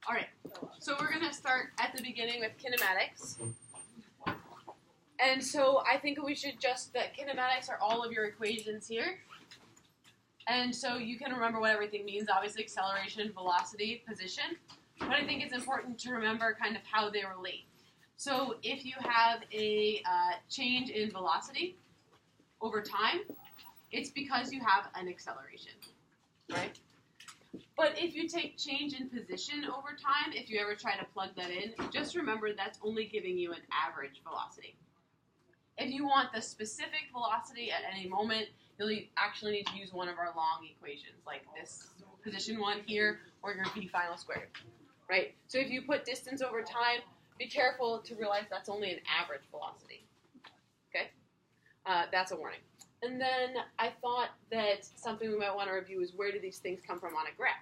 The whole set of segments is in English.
All right, so we're going to start at the beginning with kinematics. And so I think we should that kinematics are all of your equations here. And so you can remember what everything means, obviously acceleration, velocity, position. But I think it's important to remember kind of how they relate. So if you have a change in velocity over time, it's because you have an acceleration, right? But if you take change in position over time, if you ever try to plug that in, just remember that's only giving you an average velocity. If you want the specific velocity at any moment, you'll actually need to use one of our long equations, like this position one here, or your v final squared, right? So if you put distance over time, be careful to realize that's only an average velocity, okay? That's a warning. And then I thought that something we might want to review is where do these things come from on a graph?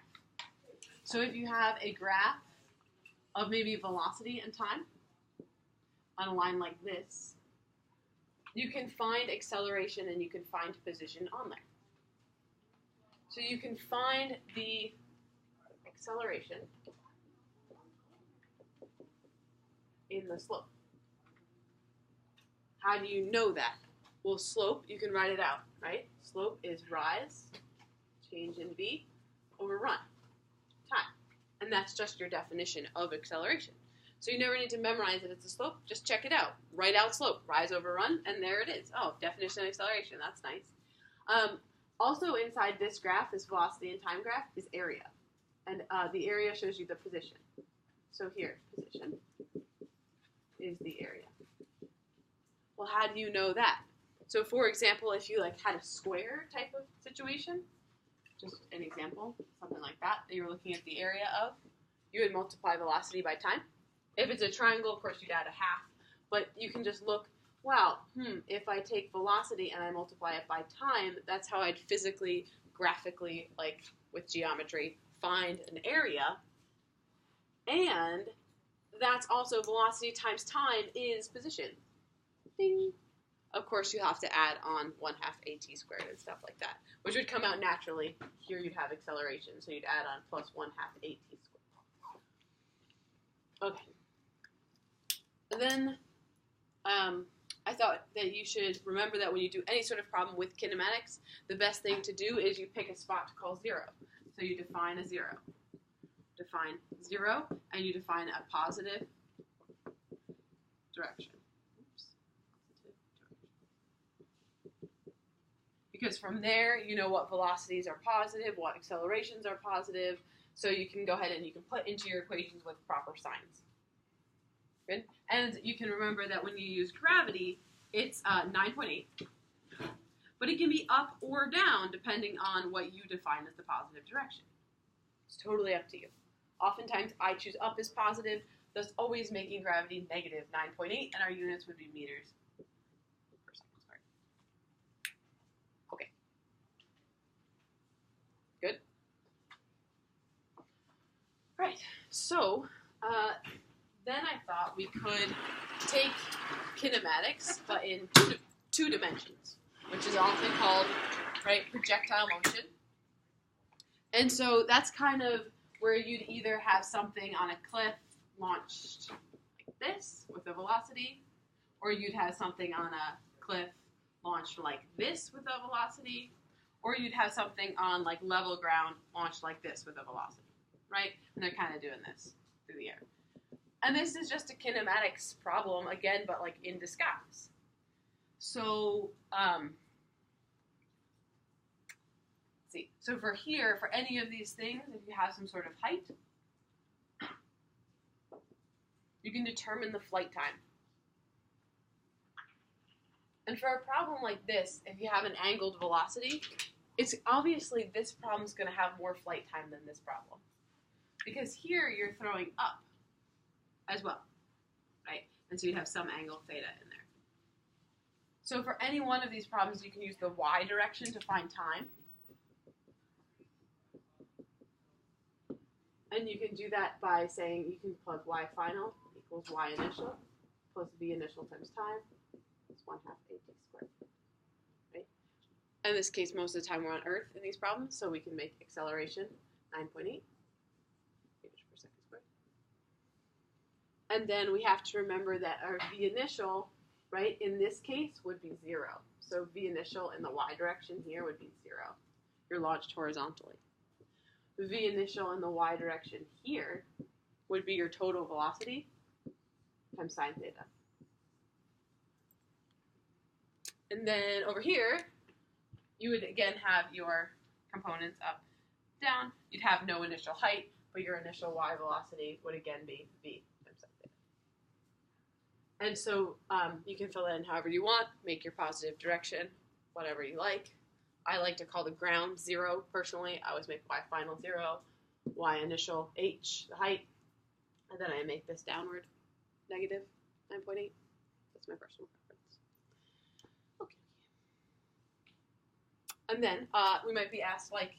So if you have a graph of maybe velocity and time on a line like this, you can find acceleration and you can find position on there. So you can find the acceleration in the slope. How do you know that? Well, slope, you can write it out, right? Slope is rise, change in v, over run, time. And that's just your definition of acceleration. So you never need to memorize that it's a slope. Just check it out. Write out slope, rise over run, and there it is. Oh, definition of acceleration. That's nice. Also inside this graph, this velocity and time graph, is area. And the area shows you the position. So here, position is the area. Well, how do you know that? So for example, if you had a square type of situation, just an example, something like that you were looking at the area of, you would multiply velocity by time. If it's a triangle, of course, you'd add a half. But you can just look, wow, if I take velocity and I multiply it by time, that's how I'd physically, graphically, with geometry, find an area. And that's also velocity times time is position. Ding. Of course, you have to add on 1/2 at squared and stuff like that, which would come out naturally. Here you'd have acceleration, so you'd add on plus 1/2 at squared. Okay. And then I thought that you should remember that when you do any sort of problem with kinematics, the best thing to do is you pick a spot to call 0. So you define a 0. Define 0, and you define a positive direction. Because from there, you know what velocities are positive, what accelerations are positive, so you can go ahead and you can put into your equations with proper signs. Good? And you can remember that when you use gravity, it's 9.8, but it can be up or down depending on what you define as the positive direction. It's totally up to you. Oftentimes, I choose up as positive, thus always making gravity negative 9.8, and our units would be meters per second squared. Okay. Good? Right, so then I thought we could take kinematics, but in two dimensions, which is often called, projectile motion. And so that's kind of where you'd either have something on a cliff launched like this with a velocity, or you'd have something on a cliff launched like this with a velocity, or you'd have something on level ground launched like this with a velocity, right? And they're kind of doing this through the air. And this is just a kinematics problem, again, but in disguise. So, let's see. So for here, for any of these things, if you have some sort of height, you can determine the flight time. And for a problem like this, if you have an angled velocity, it's obviously this problem's going to have more flight time than this problem. Because here you're throwing up as well, right? And so you have some angle theta in there. So for any one of these problems, you can use the y direction to find time. And you can do that by saying you can plug y final equals y initial plus v initial times time is 1/2 at squared, right? In this case, most of the time we're on Earth in these problems, so we can make acceleration 9.8 meters per second squared. And then we have to remember that our v initial, right, in this case would be 0. So v initial in the y direction here would be 0. You're launched horizontally. V initial in the y direction here would be your total velocity times sine theta. And then over here, you would again have your components up, down. You'd have no initial height, but your initial y velocity would again be v times sine theta. And so you can fill that in however you want, make your positive direction, whatever you like. I like to call the ground 0 personally. I always make y final 0, y initial h, the height, and then I make this downward negative 9.8. That's my personal preference. Okay. And then we might be asked, like,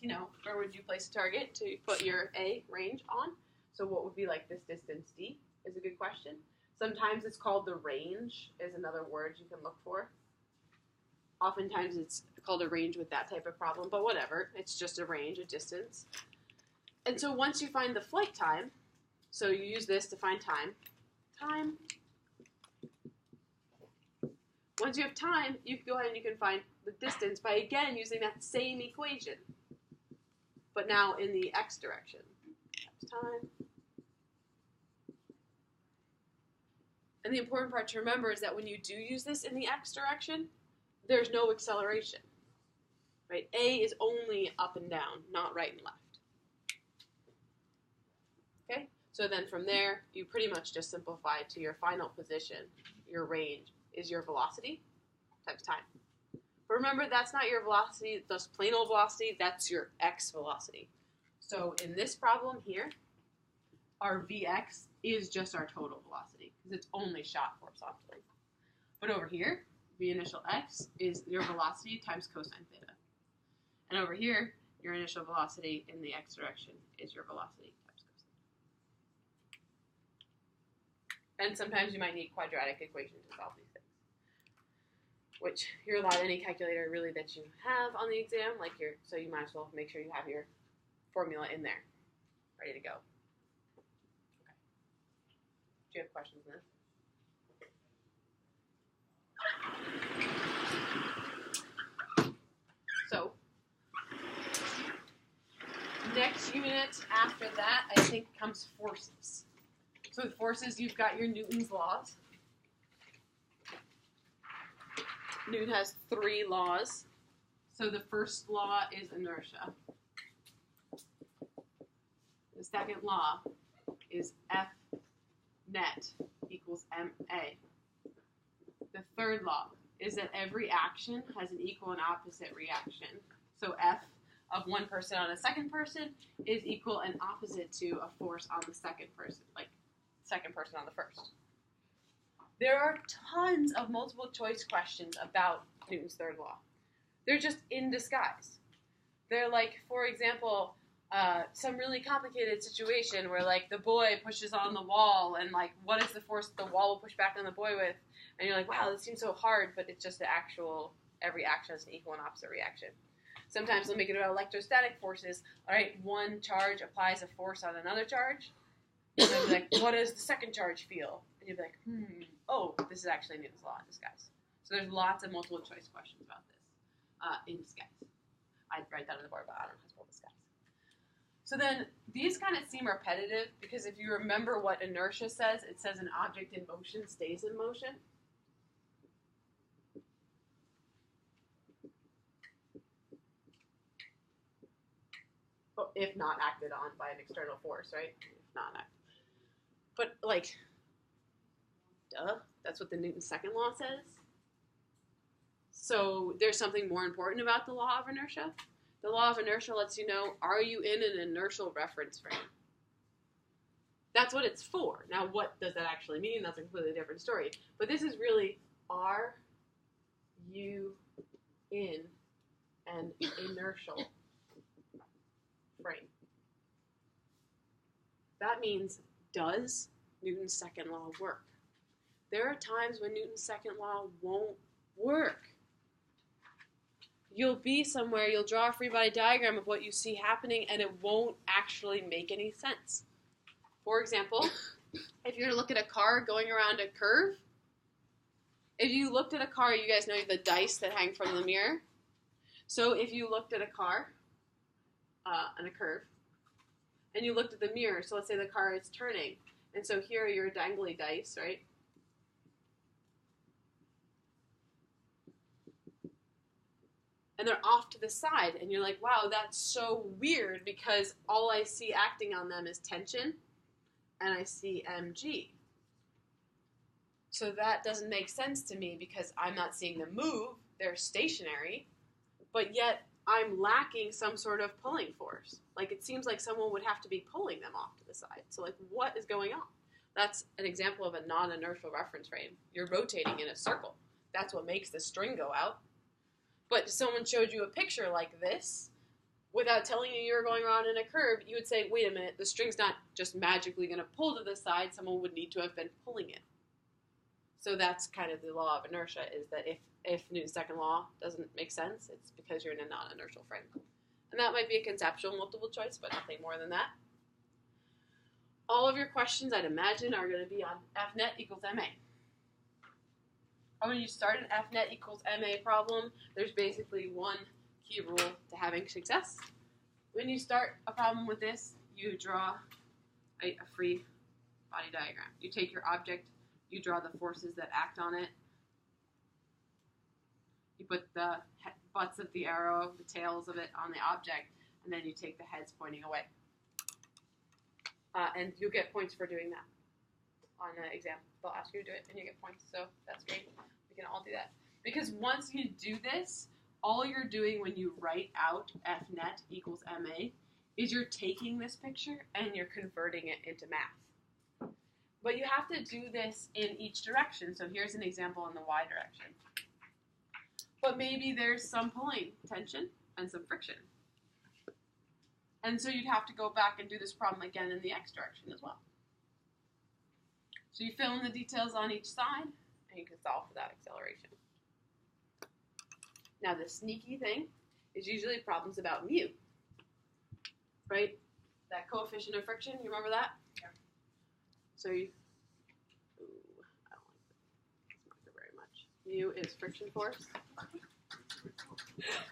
where would you place a target to put your A range on? So what would be like this distance d is a good question. Sometimes it's called the range is another word you can look for. Oftentimes it's called a range with that type of problem, but whatever. It's just a range, a distance. And so once you find the flight time, so you use this to find time. Once you have time, you can go ahead and you can find the distance by, again, using that same equation, but now in the x direction. That's time. And the important part to remember is that when you do use this in the x direction, there's no acceleration, right? A is only up and down, not right and left. Okay, so then from there, you pretty much just simplify to your final position. Your range is your velocity times time. But remember, that's not your velocity, just plain old velocity, that's your x velocity. So in this problem here, our Vx is just our total velocity, because it's only shot horizontally. But over here, V initial x is your velocity times cosine theta. And over here, your initial velocity in the x direction is your velocity times cosine. And sometimes you might need quadratic equations to solve these things, which you're allowed any calculator really that you have on the exam, so you might as well make sure you have your formula in there, ready to go. Okay. Do you have questions on this? So, next unit after that, I think, comes forces. So with forces, you've got your Newton's laws. Newton has 3 laws. So the first law is inertia. The second law is F net equals ma. The third law is that every action has an equal and opposite reaction. So F of one person on a second person is equal and opposite to a force on the second person, like second person on the first. There are tons of multiple choice questions about Newton's third law. They're just in disguise. They're like, for example, some really complicated situation where like the boy pushes on the wall and like what is the force that the wall will push back on the boy with? And you're like, wow, this seems so hard, but it's just the actual, every action has an equal and opposite reaction. Sometimes they'll make it about electrostatic forces. All right, one charge applies a force on another charge. And they'll be like, what does the second charge feel? And you'll be like, oh, this is actually Newton's law in disguise. So there's lots of multiple choice questions about this in disguise. I'd write that on the board, but I don't know how to spell disguise. So then these kind of seem repetitive because if you remember what inertia says, it says an object in motion stays in motion. If not acted on by an external force, right? If not acted. But, like, duh, that's what the Newton's second law says. So there's something more important about the law of inertia. The law of inertia lets you know, are you in an inertial reference frame? That's what it's for. Now, what does that actually mean? That's a completely different story. But this is really, are you in an inertial frame? That means, does Newton's second law work? There are times when Newton's second law won't work. You'll be somewhere, you'll draw a free body diagram of what you see happening, and it won't actually make any sense. For example, if you're to look at a car going around a curve, if you looked at a car, you guys know the dice that hang from the mirror. So if you looked at a car on a curve, and you looked at the mirror, so let's say the car is turning, and so here are your dangly dice, right? And they're off to the side, and you're like, wow, that's so weird, because all I see acting on them is tension, and I see mg. So that doesn't make sense to me, because I'm not seeing them move, they're stationary, but yet I'm lacking some sort of pulling force. Like, it seems like someone would have to be pulling them off to the side. So, like, what is going on? That's an example of a non-inertial reference frame. You're rotating in a circle. That's what makes the string go out. But if someone showed you a picture like this, without telling you were going around in a curve, you would say, wait a minute, the string's not just magically going to pull to the side. Someone would need to have been pulling it. So that's kind of the law of inertia, is that if Newton's second law doesn't make sense, it's because you're in a non-inertial frame. And that might be a conceptual multiple choice, but nothing more than that. All of your questions, I'd imagine, are going to be on Fnet equals MA. When you start an Fnet equals MA problem, there's basically one key rule to having success. When you start a problem with this, you draw a free body diagram. You take your object, you draw the forces that act on it. You put the butts of the arrow, the tails of it on the object, and then you take the heads pointing away. And you'll get points for doing that on an exam. They'll ask you to do it, and you get points, so that's great. We can all do that. Because once you do this, all you're doing when you write out Fnet equals MA is you're taking this picture and you're converting it into math. But you have to do this in each direction. So here's an example in the y direction. But maybe there's some pulling tension and some friction. And so you'd have to go back and do this problem again in the x direction as well. So you fill in the details on each side, and you can solve for that acceleration. Now the sneaky thing is usually problems about mu, right? That coefficient of friction, you remember that? Yeah. So you, I don't like this marker very much. Mu is friction force.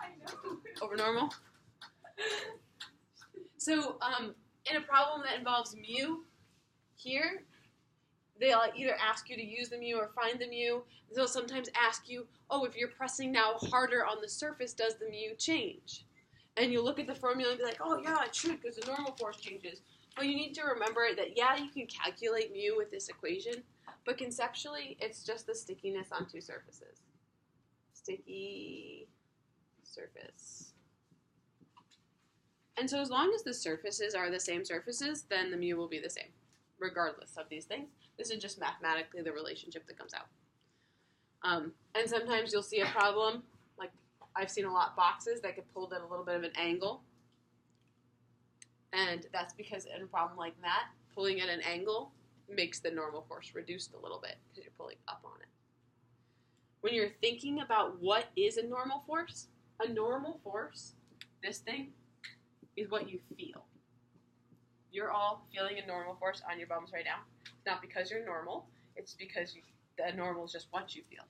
I know. Over normal. So in a problem that involves mu, here, they'll either ask you to use the mu or find the mu. They'll sometimes ask you, oh, if you're pressing now harder on the surface, does the mu change? And you look at the formula and be like, oh, yeah, it should, because the normal force changes. But you need to remember that, yeah, you can calculate mu with this equation, but conceptually, it's just the stickiness on two surfaces. Sticky surface. And so as long as the surfaces are the same surfaces, then the mu will be the same, regardless of these things. This is just mathematically the relationship that comes out. And sometimes you'll see a problem, like I've seen a lot, boxes that get pulled at a little bit of an angle. And that's because in a problem like that, pulling at an angle makes the normal force reduced a little bit because you're pulling up on it. When you're thinking about what is a normal force, this thing, is what you feel. You're all feeling a normal force on your bums right now. It's not because you're normal. It's because the normal is just what you feel.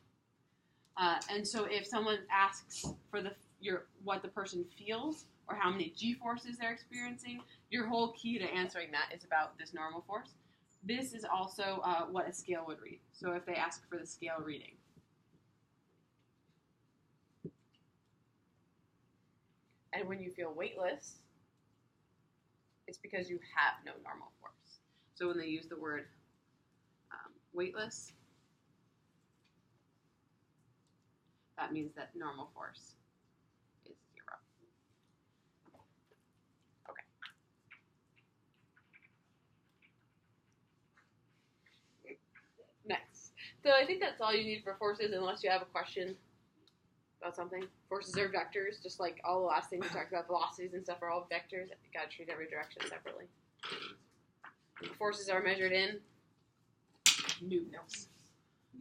And so if someone asks for what the person feels or how many g-forces they're experiencing, your whole key to answering that is about this normal force. This is also what a scale would read. So if they ask for the scale reading. And when you feel weightless, it's because you have no normal force. So when they use the word weightless, that means that normal force is 0. Okay. Next. So I think that's all you need for forces, unless you have a question about something. Forces are vectors, just like all the last things we talked about, velocities and stuff are all vectors. You gotta treat every direction separately. Forces are measured in newtons,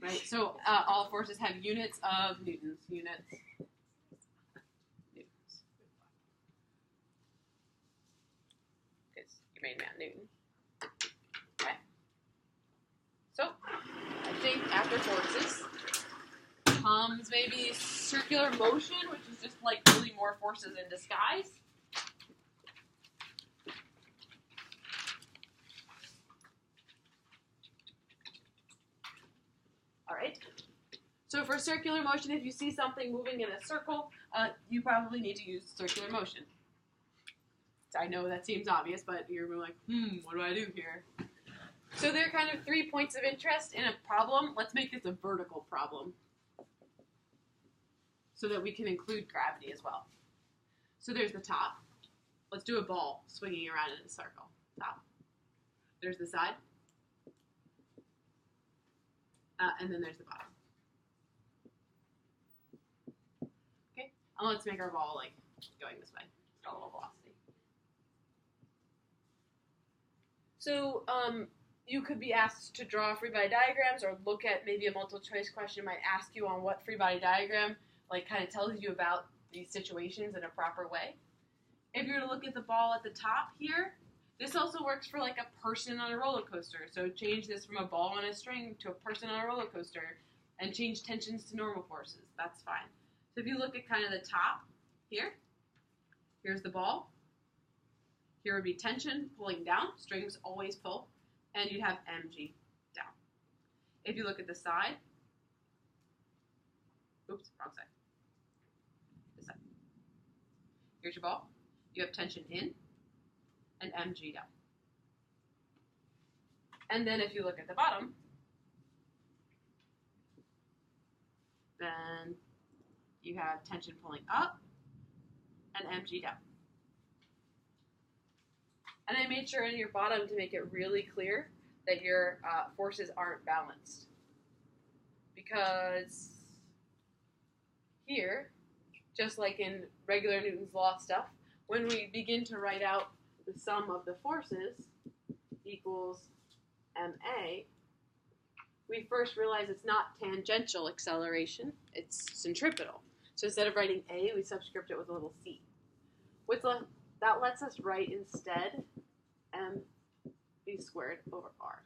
right? So all forces have units of newtons. Newtons. Because your main man, Newton. Okay. becomes maybe circular motion, which is just like really more forces in disguise. All right. So for circular motion, if you see something moving in a circle, you probably need to use circular motion. I know that seems obvious, but you're like, what do I do here? So there are kind of 3 points of interest in a problem. Let's make this a vertical problem so that we can include gravity as well. So there's the top. Let's do a ball swinging around in a circle. Top. There's the side. And then there's the bottom. Okay, and let's make our ball like going this way. It's got a little velocity. So you could be asked to draw free body diagrams or look at maybe a multiple choice question might ask you on what free body diagram like kind of tells you about these situations in a proper way. If you were to look at the ball at the top here, this also works for like a person on a roller coaster. So change this from a ball on a string to a person on a roller coaster and change tensions to normal forces. That's fine. So if you look at kind of the top here, here's the ball. Here would be tension pulling down. Strings always pull. And you'd have mg down. If you look at the side, oops, wrong side. This side. Here's your ball. You have tension in and mg down. And then if you look at the bottom, then you have tension pulling up and mg down. And I made sure in your bottom to make it really clear that your forces aren't balanced. Because here, just like in regular Newton's law stuff, when we begin to write out the sum of the forces equals ma, we first realize it's not tangential acceleration, it's centripetal. So instead of writing a, we subscript it with a little c. That lets us write instead mv squared over r.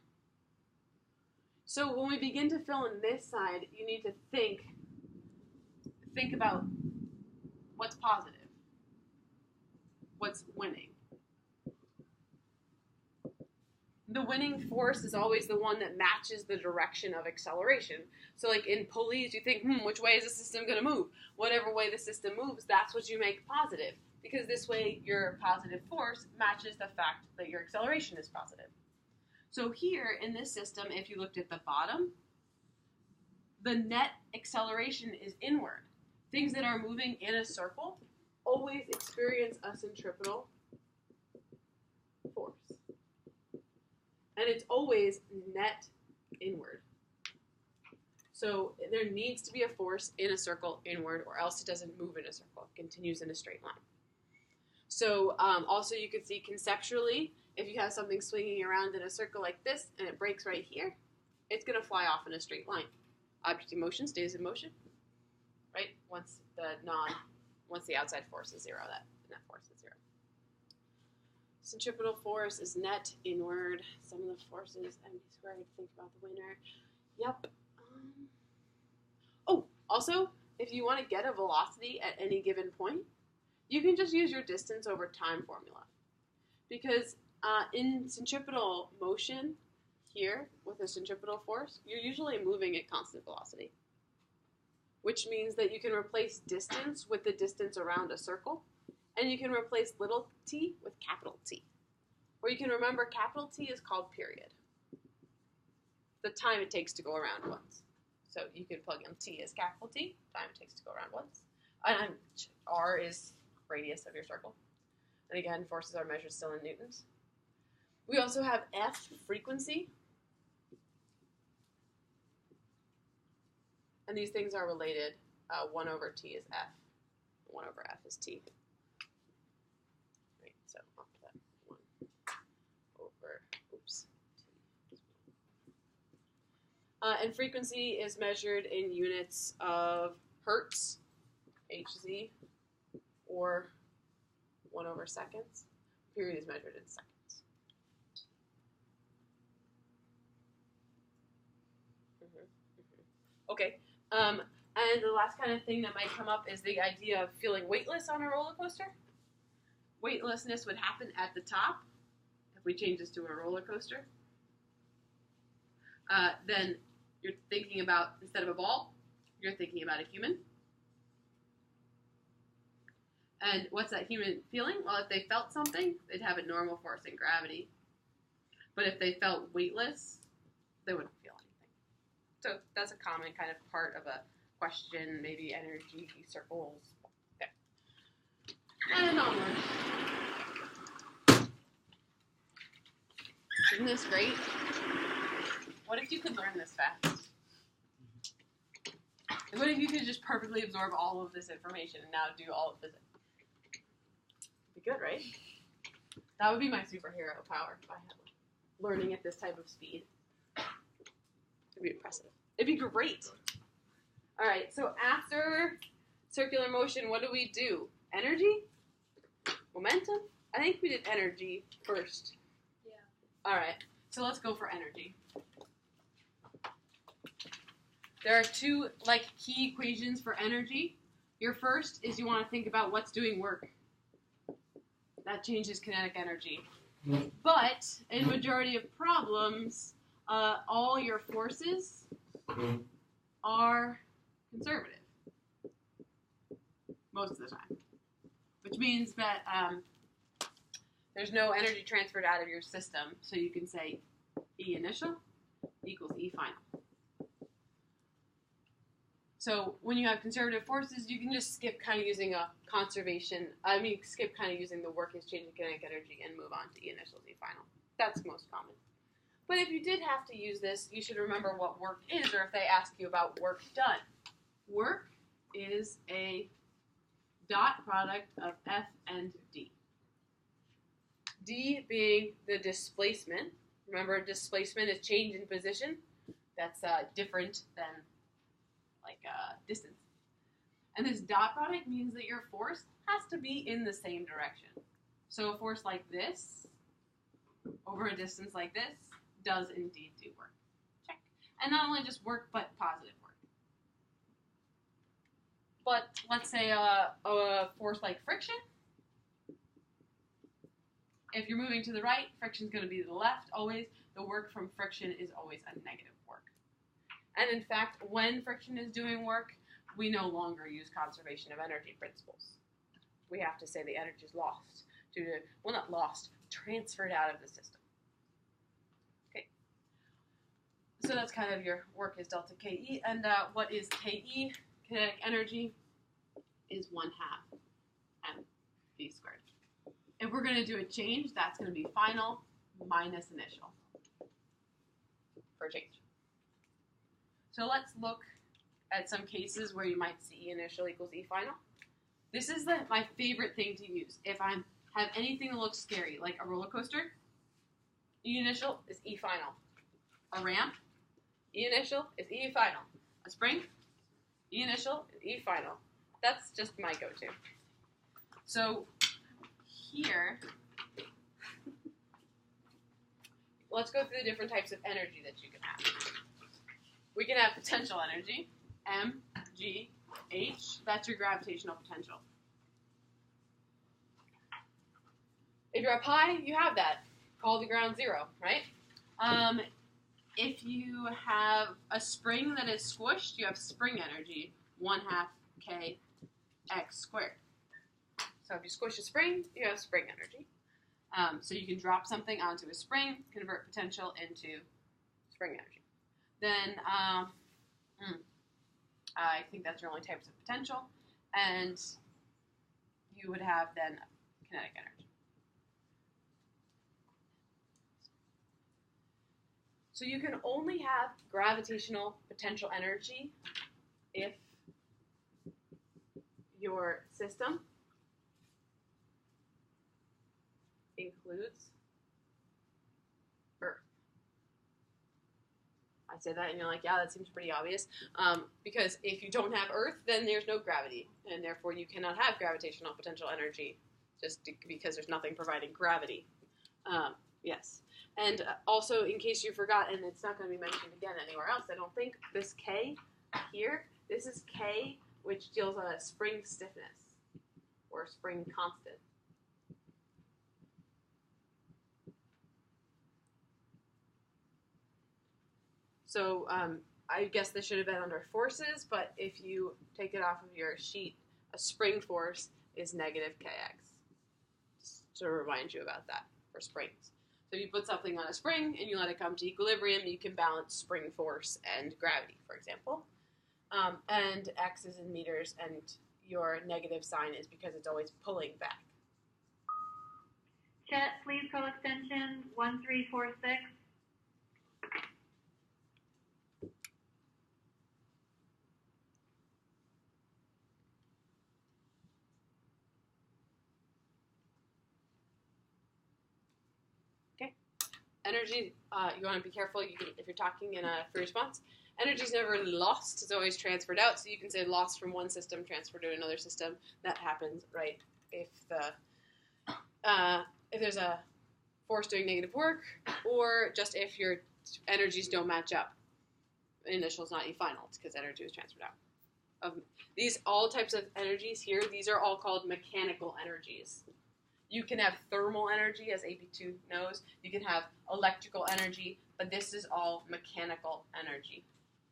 So when we begin to fill in this side, you need to think about what's positive, what's winning. The winning force is always the one that matches the direction of acceleration. So like in pulleys, you think, which way is the system going to move? Whatever way the system moves, that's what you make positive. Because this way, your positive force matches the fact that your acceleration is positive. So here, in this system, if you looked at the bottom, the net acceleration is inward. Things that are moving in a circle always experience a centripetal force. And it's always net inward. So there needs to be a force in a circle inward, or else it doesn't move in a circle. It continues in a straight line. So also you can see conceptually, if you have something swinging around in a circle like this and it breaks right here, it's going to fly off in a straight line. Object in motion stays in motion, right? Once the outside force is zero, that net force is zero. Centripetal force is net inward. Sum of the forces, mv squared. Think about the winner. Yep. Oh, also, if you want to get a velocity at any given point, you can just use your distance over time formula. Because in centripetal motion here, with a centripetal force, you're usually moving at constant velocity. Which means that you can replace distance with the distance around a circle, and you can replace little t with capital T. Or you can remember capital T is called period. The time it takes to go around once. So you can plug in T as capital T, time it takes to go around once. And R is radius of your circle. And again, forces are measured still in newtons. We also have F, frequency. And these things are related. 1 over T is F. 1 over F is T. Right, so I'll put that 1 over, oops, T. And frequency is measured in units of hertz, Hz, or 1 over seconds. Period is measured in seconds. Okay, and And the last kind of thing that might come up is the idea of feeling weightless on a roller coaster. Weightlessness would happen at the top if we change this to a roller coaster. Then you're thinking about, instead of a ball, you're thinking about a human. And what's that human feeling? Well, if they felt something, they'd have a normal force and gravity. But if they felt weightless, they wouldn't feel anything. So that's a common kind of part of a question, maybe energy circles. Okay. And onward. Isn't this great? What if you could learn this fast? What if you could just perfectly absorb all of this information and now do all of physics? It'd be good, right? That would be my superhero power if I had learning at this type of speed. It'd be impressive. It'd be great. All right, so after circular motion, what do? Energy? Momentum? I think we did energy first. Yeah. All right, so let's go for energy. There are two key equations for energy. Your first is you want to think about what's doing work. That changes kinetic energy. But in majority of problems, all your forces are conservative most of the time, which means that there's no energy transferred out of your system, so you can say E initial equals E final. So when you have conservative forces, you can just skip kind of using skip kind of using the work is changing kinetic energy and move on to E initial, E final. That's most common. But if you did have to use this, you should remember what work is, or if they ask you about work done. Work is a dot product of F and D. D being the displacement. Remember, displacement is change in position. That's different than distance. And this dot product means that your force has to be in the same direction. So a force like this over a distance like this does indeed do work. Check. And not only just work, but positive work. But let's say a force like friction. If you're moving to the right, friction is going to be to the left always. The work from friction is always a negative work. And in fact, when friction is doing work, we no longer use conservation of energy principles. We have to say the energy is lost due to, well, not lost, transferred out of the system. Okay. So that's kind of your work is delta KE. And what is KE? Kinetic energy is 1/2 mv squared. If we're going to do a change, that's going to be final minus initial for change. So let's look at some cases where you might see E initial equals E final. This is my favorite thing to use. If I have anything that looks scary, like a roller coaster, E initial is E final. A ramp, E initial is E final. A spring, E initial is E final. That's just my go-to. So here, let's go through the different types of energy that you can have. We can have potential energy, M, G, H. That's your gravitational potential. If you're up high, you have that. Call the ground zero, right? If you have a spring that is squished, you have spring energy, 1/2 kx squared. So if you squish a spring, you have spring energy. So you can drop something onto a spring, convert potential into spring energy. Then I think that's your only types of potential, and you would have then kinetic energy. So you can only have gravitational potential energy if your system includes Earth. I say that and you're like, yeah, that seems pretty obvious. Because if you don't have Earth, then there's no gravity, and therefore you cannot have gravitational potential energy just because there's nothing providing gravity. Yes. And also, in case you forgot, and it's not going to be mentioned again anywhere else, I don't think, this K here This is K, which deals on a spring stiffness, or spring constant. So I guess this should have been under forces, but if you take it off of your sheet, a spring force is negative kx. Just to remind you about that for springs. So if you put something on a spring and you let it come to equilibrium, you can balance spring force and gravity, for example. And x is in meters, and your negative sign is because it's always pulling back. Chet, please call extension 1346. Energy, you want to be careful. You can, if you're talking in a free response, energy is never really lost. It's always transferred out. So you can say lost from one system, transferred to another system. That happens, right? If there's a force doing negative work, or just if your energies don't match up. Initial is not final. It's because energy was transferred out. These all types of energies here, these are all called mechanical energies. You can have thermal energy, as AP2 knows. You can have electrical energy, but this is all mechanical energy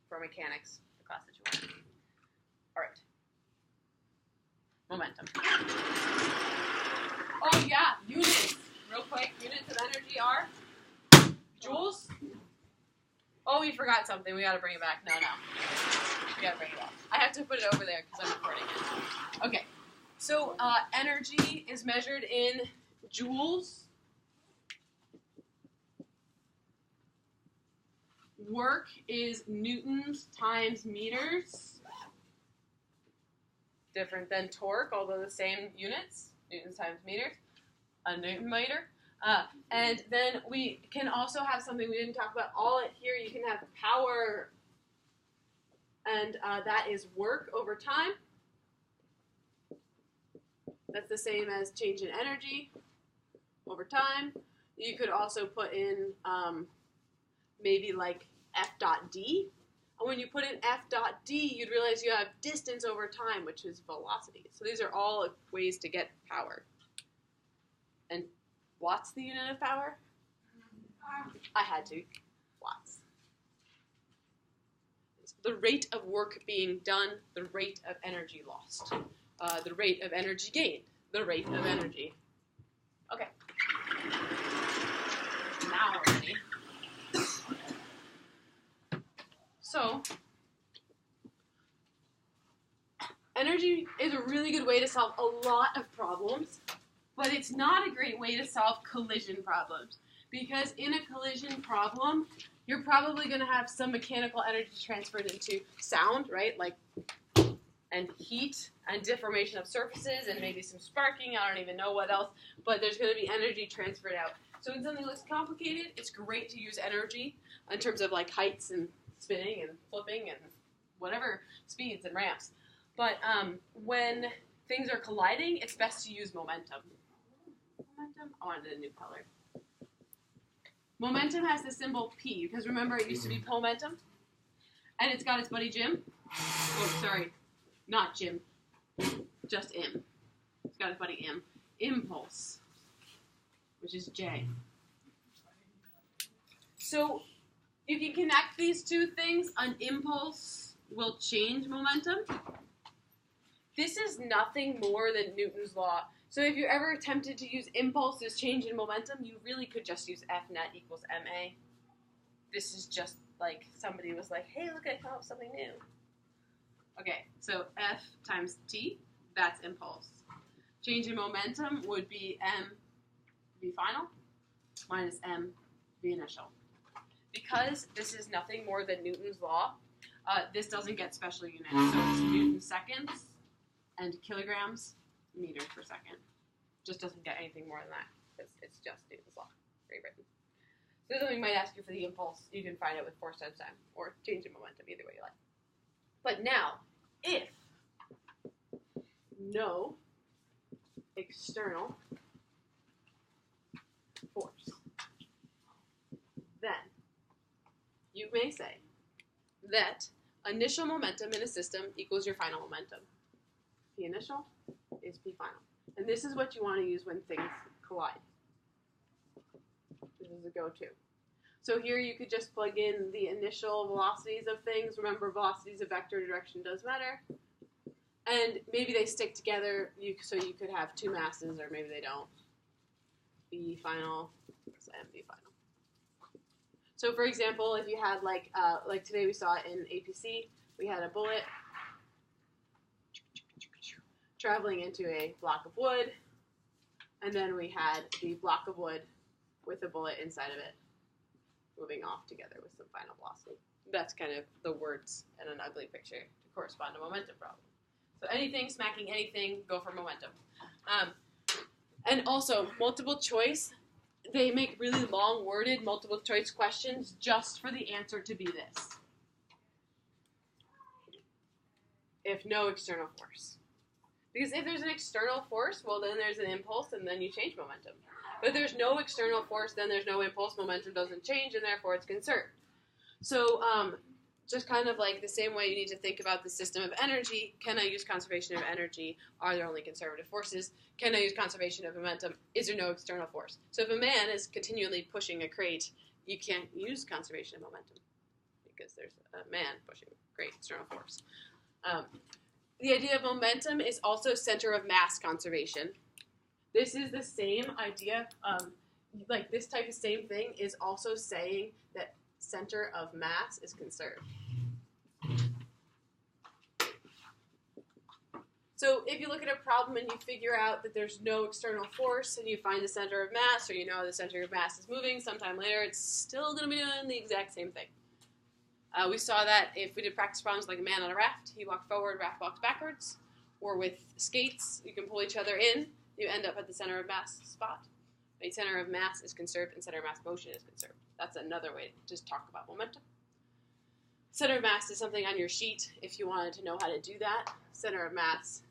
for mechanics, the class that you want. All right. Momentum. Oh, yeah, units. Real quick, units of energy are joules. Oh, we forgot something. We got to bring it back. No. We got to bring it back. I have to put it over there because I'm recording it. Okay. So energy is measured in joules. Work is newtons times meters. Different than torque, although the same units. Newtons times meters. A Newton meter. And then we can also have something we didn't talk about all at here. You can have power, and that is work over time. That's the same as change in energy over time. You could also put in maybe like F dot D. And when you put in F dot D, you'd realize you have distance over time, which is velocity. So these are all ways to get power. And watts the unit of power? I had to. Watts. It's the rate of work being done, the rate of energy lost. The rate of energy gained, the rate of energy. Okay. Now we're ready. So, energy is a really good way to solve a lot of problems, but it's not a great way to solve collision problems. Because in a collision problem, you're probably going to have some mechanical energy transferred into sound, right? Like, and heat and deformation of surfaces and maybe some sparking. I don't even know what else, but there's going to be energy transferred out. So when something looks complicated, it's great to use energy in terms of like heights and spinning and flipping and whatever speeds and ramps. But when things are colliding, it's best to use momentum. Momentum? I wanted a new color. Momentum has the symbol P, because remember it used to be momentum? And it's got its buddy Jim. Oh, sorry. Not Jim. Just M. It's got its buddy M. Impulse, which is J. So you can connect these two things. An impulse will change momentum. This is nothing more than Newton's law. So if you're ever tempted to use impulse as change in momentum, you really could just use F net equals ma. This is just like somebody was like, hey, look, I come up with something new. Okay, so F times T, that's impulse. Change in momentum would be M V final minus M V initial. Because this is nothing more than Newton's law, this doesn't get special units. So it's Newton seconds and kilograms meters per second. Just doesn't get anything more than that. It's just Newton's law, rewritten. So something might ask you for the impulse. You can find it with force times time or change in momentum, either way you like. But now, if no external force, then you may say that initial momentum in a system equals your final momentum. P initial is P final. And this is what you want to use when things collide. This is a go-to. So here you could just plug in the initial velocities of things. Remember, velocities of vector direction does matter. And maybe they stick together, so you could have two masses, or maybe they don't. B final and B final. So for example, if you had like today we saw in APC, we had a bullet traveling into a block of wood, and then we had the block of wood with a bullet inside of it moving off together with some final velocity. That's kind of the words in an ugly picture to correspond to momentum problem. So anything smacking anything, go for momentum. And also, multiple choice, they make really long-worded multiple choice questions just for the answer to be this. If no external force. Because if there's an external force, well, then there's an impulse, and then you change momentum. But if there's no external force, then there's no impulse, momentum doesn't change, and therefore it's conserved. So just kind of like the same way you need to think about the system of energy. Can I use conservation of energy? Are there only conservative forces? Can I use conservation of momentum? Is there no external force? So if a man is continually pushing a crate, you can't use conservation of momentum because there's a man pushing a great external force. The idea of momentum is also center of mass conservation. This is the same idea, like this type of same thing is also saying that center of mass is conserved. So if you look at a problem and you figure out that there's no external force and you find the center of mass, or you know the center of mass is moving sometime later, it's still going to be doing the exact same thing. We saw that if we did practice problems like a man on a raft, he walked forward, raft walks backwards. Or with skates, you can pull each other in, you end up at the center of mass spot. The center of mass is conserved and center of mass motion is conserved. That's another way to just talk about momentum. Center of mass is something on your sheet if you wanted to know how to do that. Center of mass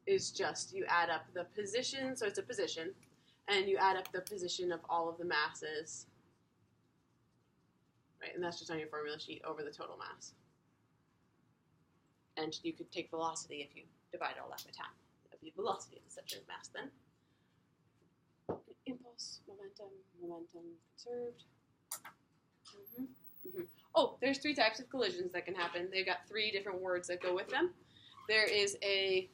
is just you add up the position, so it's a position, and you add up the position of all of the masses. Right, and that's just on your formula sheet over the total mass. And you could take velocity if you divide all that by time. That would be velocity of the center of mass then. Impulse, momentum conserved. Oh, there's three types of collisions that can happen. They've got three different words that go with them. There is a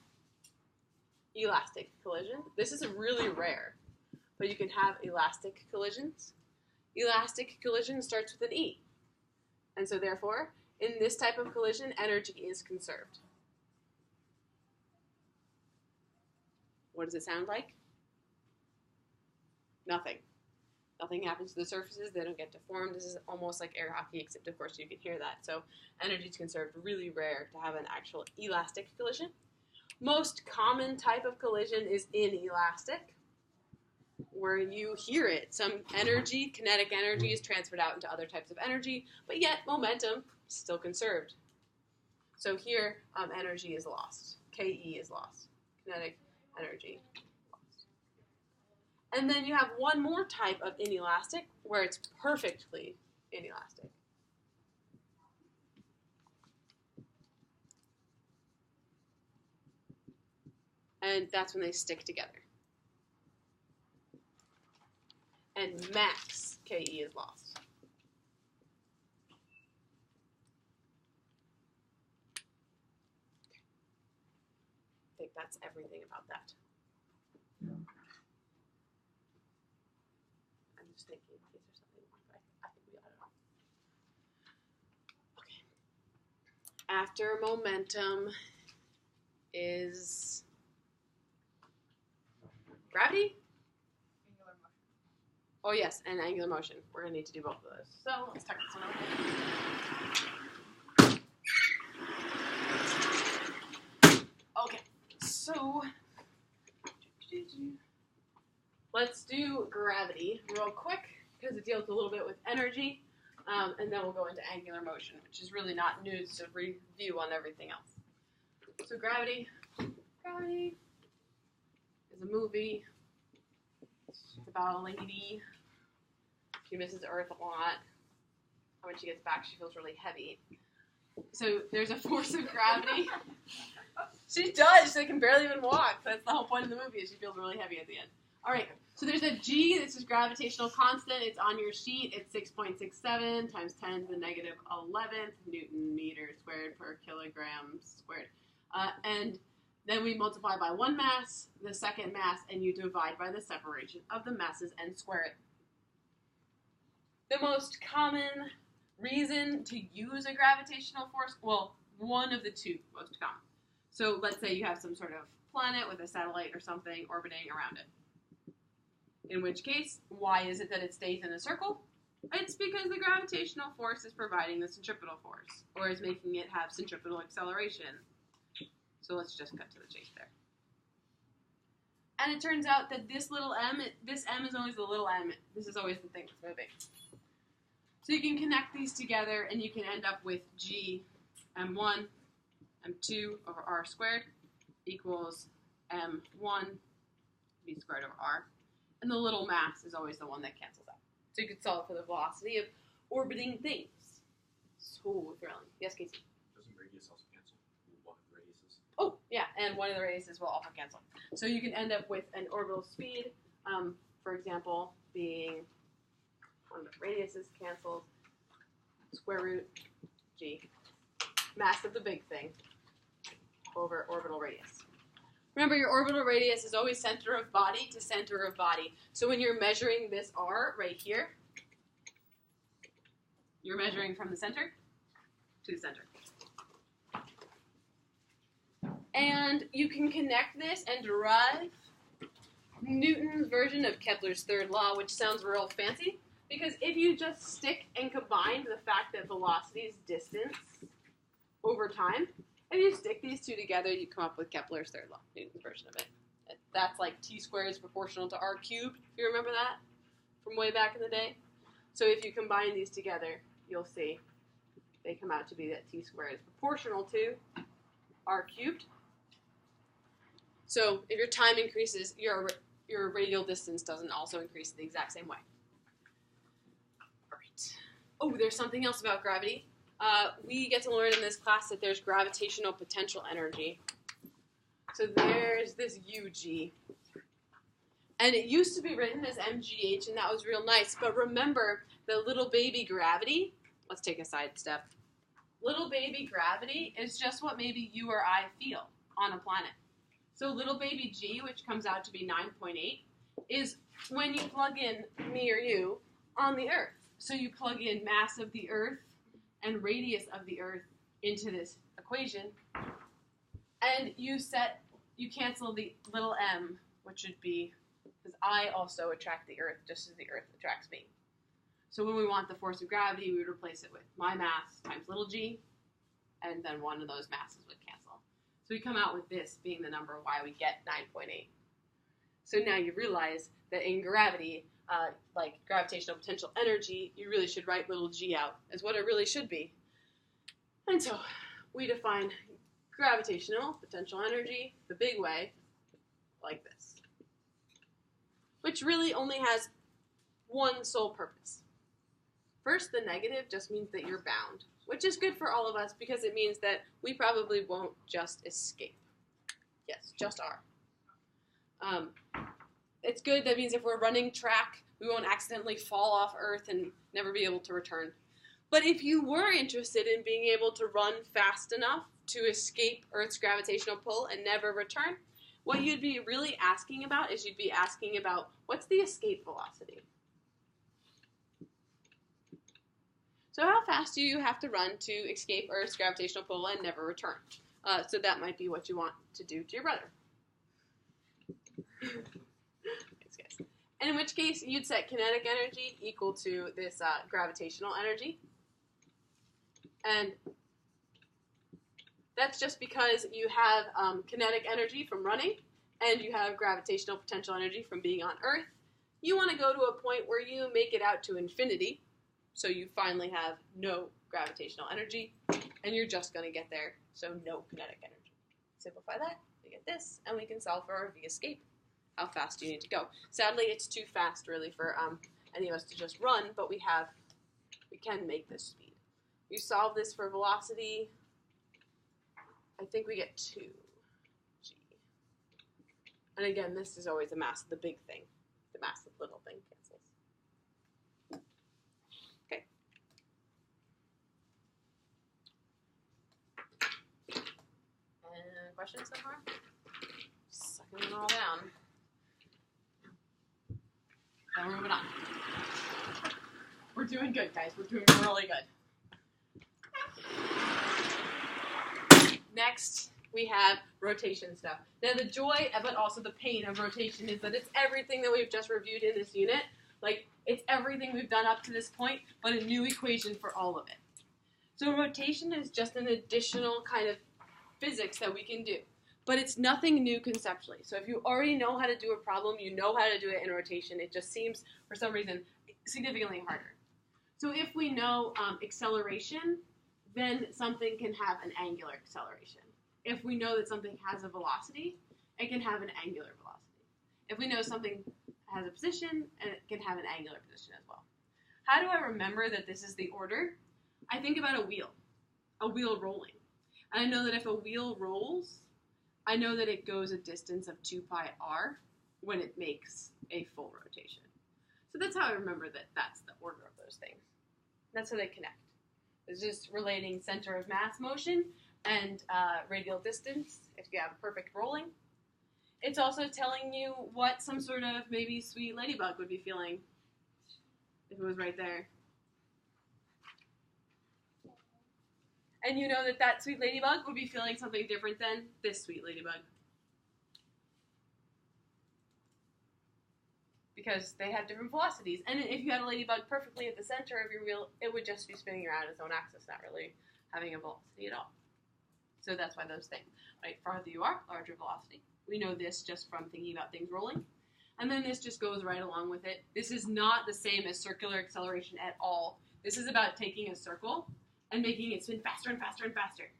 elastic collision. This is really rare, but you can have elastic collisions. Elastic collision starts with an E. And so therefore, in this type of collision, energy is conserved. What does it sound like? Nothing. Nothing happens to the surfaces. They don't get deformed. This is almost like air hockey, except of course you can hear that. So energy is conserved. Really rare to have an actual elastic collision. Most common type of collision is inelastic, where you hear it. Some energy, kinetic energy, is transferred out into other types of energy, but yet momentum is still conserved. So here, energy is lost. KE is lost. Kinetic energy lost. And then you have one more type of inelastic, where it's perfectly inelastic. And that's when they stick together. And max KE is lost. I think that's everything about that. I'm just thinking, is there something more? I think we got it all. Okay. After momentum is gravity? Oh yes, and angular motion. We're going to need to do both of those. So let's talk this one out. Okay, so let's do gravity real quick because it deals a little bit with energy, and then we'll go into angular motion, which is really not news to review on everything else. So gravity is a movie. It's about a lady. She misses Earth a lot. And when she gets back, she feels really heavy. So there's a force of gravity. She does. She can barely even walk. That's the whole point of the movie. Is she feels really heavy at the end. All right. So there's a G. This is gravitational constant. It's on your sheet. It's 6.67 times 10 to the negative 11th Newton meter squared per kilogram squared. And then we multiply by one mass, the second mass, and you divide by the separation of the masses and square it. The most common reason to use a gravitational force, well, one of the two most common. So let's say you have some sort of planet with a satellite or something orbiting around it. In which case, why is it that it stays in a circle? It's because the gravitational force is providing the centripetal force, or is making it have centripetal acceleration. So let's just cut to the chase there. And it turns out that this little m, this m is always the little m. This is always the thing that's moving. So you can connect these together, and you can end up with g m1 m2 over r squared equals m1 v squared over r. And the little mass is always the one that cancels out. So you could solve for the velocity of orbiting things. So thrilling. Yes, Casey? Doesn't radius also cancel? One of the radiuses? Oh, yeah, and one of the radiuses will also cancel. So you can end up with an orbital speed, for example, being one of the radiuses cancels, square root g, mass of the big thing, over orbital radius. Remember, your orbital radius is always center of body to center of body. So when you're measuring this r right here, you're measuring from the center to the center. And you can connect this and derive Newton's version of Kepler's third law, which sounds real fancy, because if you just stick and combine the fact that velocity is distance over time, if you stick these two together, you come up with Kepler's third law, Newton's version of it. That's like t squared is proportional to r cubed, if you remember that from way back in the day. So if you combine these together, you'll see they come out to be that t squared is proportional to r cubed. So if your time increases, your radial distance doesn't also increase the exact same way. All right. Oh, there's something else about gravity. We get to learn in this class that there's gravitational potential energy. So there's this UG. And it used to be written as MGH, and that was real nice. But remember, the little baby gravity, let's take a side step. Little baby gravity is just what maybe you or I feel on a planet. So little baby G, which comes out to be 9.8, is when you plug in me or you on the Earth. So you plug in mass of the Earth and radius of the Earth into this equation, and you cancel the little m, which would be, because I also attract the Earth just as the Earth attracts me. So when we want the force of gravity, we would replace it with my mass times little g, and then one of those masses would cancel. So we come out with this being the number why we get 9.8. So now you realize that in gravity, like gravitational potential energy, you really should write little g out as what it really should be. And so we define gravitational potential energy the big way, like this, which really only has one sole purpose. First, the negative just means that you're bound, which is good for all of us because it means that we probably won't just escape. Yes, just are. It's good. That means if we're running track, we won't accidentally fall off Earth and never be able to return. But if you were interested in being able to run fast enough to escape Earth's gravitational pull and never return, what you'd be really asking about is you'd be asking about what's the escape velocity? So how fast do you have to run to escape Earth's gravitational pull and never return? So that might be what you want to do to your brother. Thanks, guys. And in which case, you'd set kinetic energy equal to this gravitational energy. And that's just because you have kinetic energy from running, and you have gravitational potential energy from being on Earth. You want to go to a point where you make it out to infinity, so you finally have no gravitational energy, and you're just going to get there, so no kinetic energy. Simplify that, we get this, and we can solve for our V escape. How fast do you need to go? Sadly, it's too fast, really, for any of us to just run, but we can make this speed. You solve this for velocity. I think we get 2g. And again, this is always the mass of the big thing. The mass of the little thing cancels. Okay. Any questions so far? Sucking it all down. Then we're moving on. We're doing good, guys. We're doing really good. Next, we have rotation stuff. Now, the joy, but also the pain of rotation is that it's everything that we've just reviewed in this unit. Like, it's everything we've done up to this point, but a new equation for all of it. So rotation is just an additional kind of physics that we can do. But it's nothing new conceptually. So if you already know how to do a problem, you know how to do it in rotation, it just seems, for some reason, significantly harder. So if we know acceleration, then something can have an angular acceleration. If we know that something has a velocity, it can have an angular velocity. If we know something has a position, it can have an angular position as well. How do I remember that this is the order? I think about a wheel rolling. And I know that if a wheel rolls, I know that it goes a distance of 2 pi r when it makes a full rotation. So that's how I remember that that's the order of those things. That's how they connect. It's just relating center of mass motion and radial distance if you have a perfect rolling. It's also telling you what some sort of maybe sweet ladybug would be feeling if it was right there. And you know that that sweet ladybug would be feeling something different than this sweet ladybug. Because they have different velocities. And if you had a ladybug perfectly at the center of your wheel, it would just be spinning around its own axis, not really having a velocity at all. So that's why those things, right? Farther you are, larger velocity. We know this just from thinking about things rolling. And then this just goes right along with it. This is not the same as circular acceleration at all. This is about taking a circle and making it spin faster and faster and faster.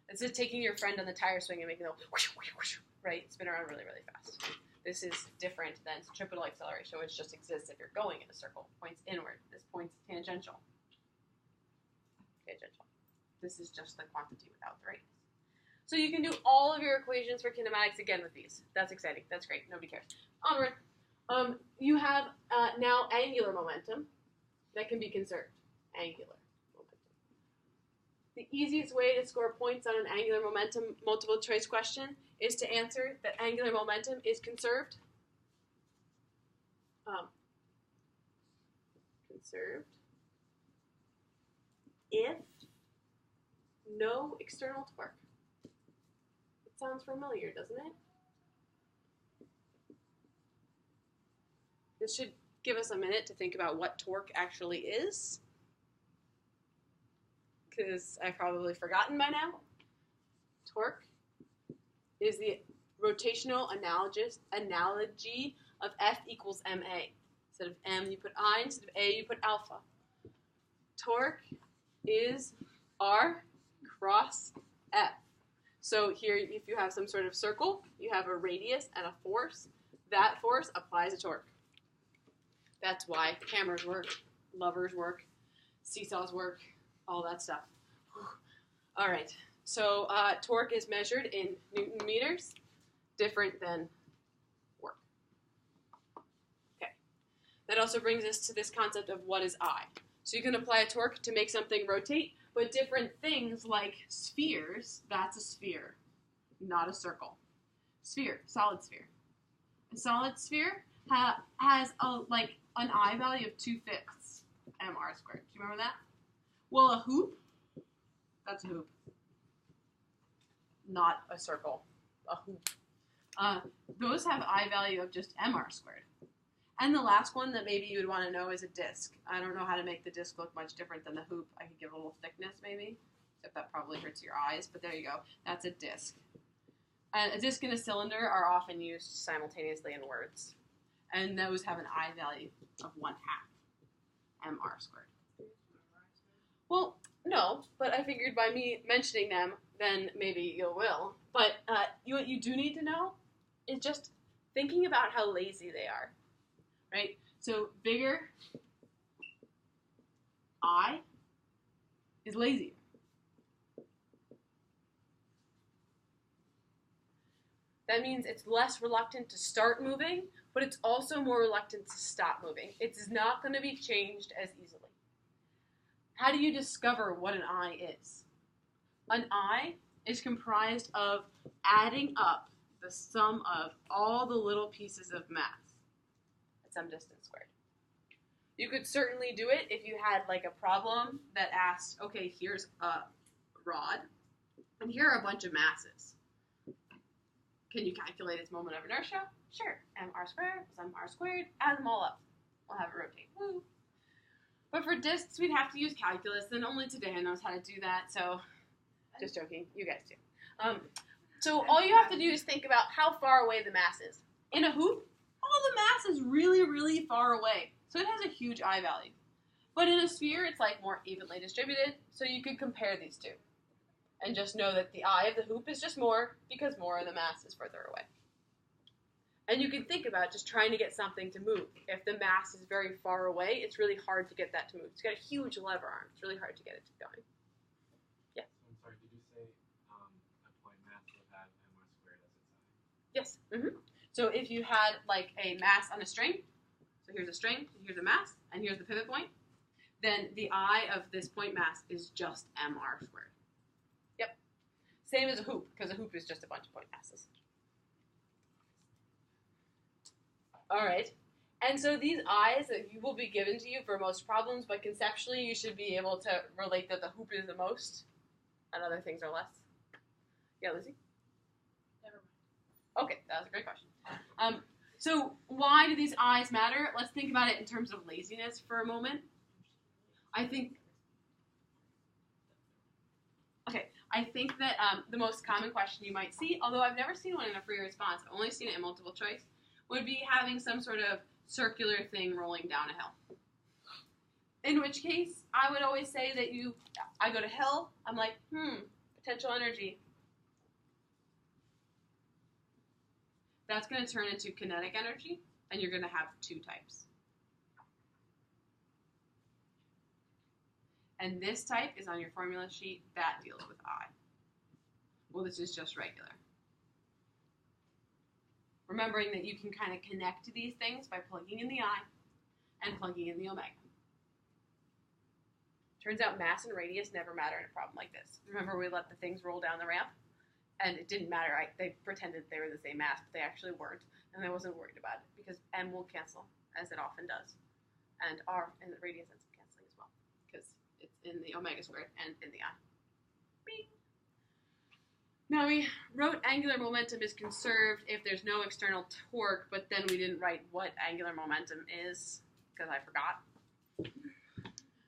It's just taking your friend on the tire swing and making it whoosh, whoosh, whoosh, right? Spin around really, really fast. This is different than centripetal acceleration, which just exists if you're going in a circle. Points inward. This points tangential. Tangential. This is just the quantity without the radius. So you can do all of your equations for kinematics again with these. That's exciting. That's great. Nobody cares. Onward. You have now angular momentum that can be conserved. Angular momentum. The easiest way to score points on an angular momentum multiple choice question is to answer that angular momentum is conserved. Conserved if no external torque. It sounds familiar, doesn't it? This should give us a minute to think about what torque actually is, because I've probably forgotten by now. Torque is the rotational analogy of F equals ma. Instead of m, you put I. Instead of a, you put alpha. Torque is R cross F. So here, if you have some sort of circle, you have a radius and a force. That force applies a torque. That's why hammers work, levers work, seesaws work, all that stuff. All right, so torque is measured in Newton meters, different than work. Okay, that also brings us to this concept of what is I. So you can apply a torque to make something rotate, but different things like spheres, that's a sphere, not a circle. Sphere, solid sphere. A solid sphere has an I value of 2/5 mr squared. Do you remember that? Well, a hoop, that's a hoop. Not a circle, a hoop. Those have I value of just mr squared. And the last one that maybe you would want to know is a disk. I don't know how to make the disk look much different than the hoop. I could give it a little thickness maybe, except that probably hurts your eyes, but there you go. That's a disk. And a disk and a cylinder are often used simultaneously in words. And those have an I value of 1/2 mr squared. Well, no, but I figured by me mentioning them, then maybe you will. But what you do need to know is just thinking about how lazy they are, right? So bigger I is lazier. That means it's less reluctant to start moving, but it's also more reluctant to stop moving. It's not going to be changed as easily. How do you discover what an eye is? An eye is comprised of adding up the sum of all the little pieces of mass at some distance squared. You could certainly do it if you had like a problem that asked, okay, here's a rod, and here are a bunch of masses. Can you calculate its moment of inertia? Sure. mr squared plus mr squared, add them all up. We'll have it rotate. Woo. But for disks, we'd have to use calculus, and only today knows how to do that, so just joking. You guys do. So all you have to do is think about how far away the mass is. In a hoop, all the mass is really, really far away, so it has a huge I value. But in a sphere, it's like more evenly distributed, so you could compare these two. And just know that the I of the hoop is just more because more of the mass is further away. And you can think about just trying to get something to move. If the mass is very far away, it's really hard to get that to move. It's got a huge lever arm. It's really hard to get it to going. Yeah? I'm sorry, did you say a point mass would have mr squared as its I? Yes. Mm-hmm. So if you had like a mass on a string, so here's a string, here's a mass, and here's the pivot point, then the I of this point mass is just mr squared. Yep. Same as a hoop, because a hoop is just a bunch of point masses. All right. And so these I's that you will be given to you for most problems, but conceptually you should be able to relate that the hoop is the most and other things are less. Yeah, Lizzie? Never mind. Okay, that was a great question. So why do these I's matter? Let's think about it in terms of laziness for a moment. I think that the most common question you might see, although I've never seen one in a free response, I've only seen it in multiple choice, would be having some sort of circular thing rolling down a hill. In which case, I would always say that I go to hill, I'm like, potential energy. That's going to turn into kinetic energy, and you're going to have two types. And this type is on your formula sheet. That deals with I. Well, this is just regular. Remembering that you can kind of connect to these things by plugging in the I and plugging in the omega. Turns out mass and radius never matter in a problem like this. Remember we let the things roll down the ramp? And it didn't matter. They pretended they were the same mass, but they actually weren't. And I wasn't worried about it because m will cancel, as it often does. And r and the radius ends up canceling as well because it's in the omega squared and in the I. Bing. Now we wrote angular momentum is conserved if there's no external torque, but then we didn't write what angular momentum is because I forgot.